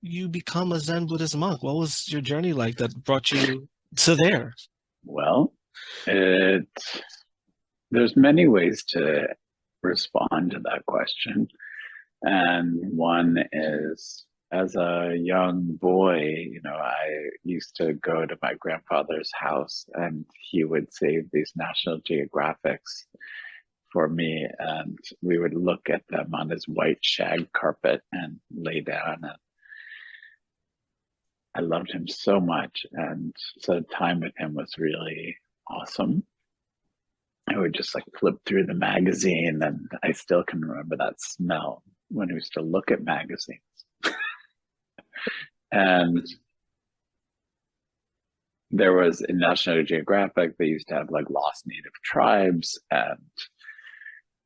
you become a Zen Buddhist monk? What was your journey like that brought you to there? Well, it there's many ways to respond to that question. And one is, as a young boy, I used to go to my grandfather's house and he would save these National Geographics for me. And we would look at them on his white shag carpet and lay down. And I loved him so much. And so time with him was really awesome. I would just like flip through the magazine, and I still can remember that smell when we used to look at magazines. And there was in National Geographic, they used to have like lost native tribes. And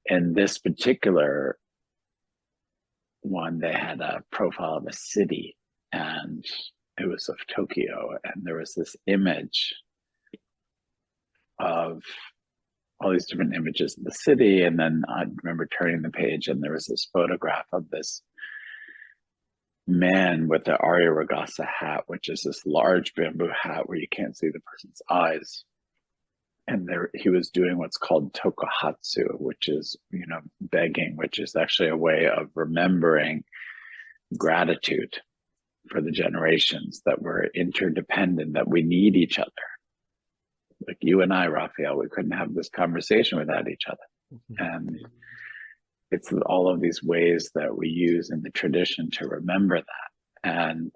in this particular one, they had a profile of a city, and it was of Tokyo. And there was this image of all these different images of the city. And then I remember turning the page, and there was this photograph of this man with the Aryaragasa hat, which is this large bamboo hat where you can't see the person's eyes. And there he was doing what's called tokuhatsu, which is, begging, which is actually a way of remembering gratitude for the generations, that we're interdependent, that we need each other. Like you and I, Raphael, we couldn't have this conversation without each other. And it's all of these ways that we use in the tradition to remember that. And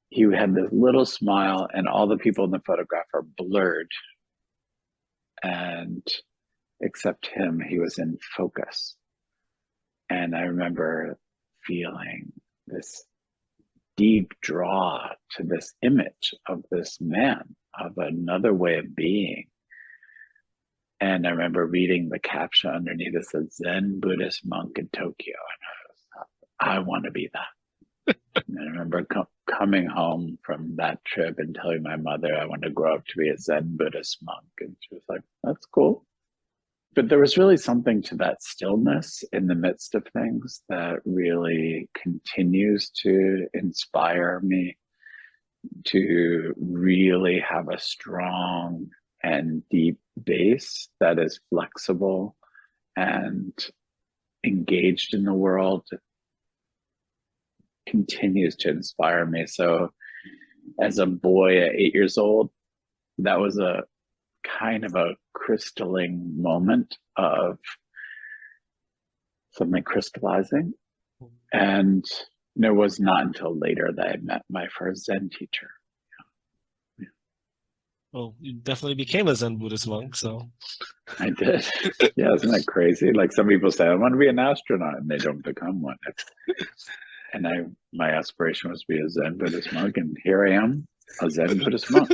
he had this little smile, and all the people in the photograph are blurred. And except him, he was in focus. And I remember feeling this deep draw to this image of this man, of another way of being. And I remember reading the caption underneath. It said Zen Buddhist monk in Tokyo. And I want to be that. And I remember coming home from that trip and telling my mother I wanted to grow up to be a Zen Buddhist monk. And she was like, that's cool. But there was really something to that stillness in the midst of things that really continues to inspire me to really have a strong and deep base that is flexible and engaged in the world, continues to inspire me. So as a boy at 8 years old, that was a kind of a crystalline moment of something crystallizing. And it was not until later that I met my first Zen teacher. Well, you definitely became a Zen Buddhist monk, so I did. Yeah, isn't that crazy? Like some people say, I want to be an astronaut, and they don't become one. And my aspiration was to be a Zen Buddhist monk, and here I am, a Zen Buddhist monk.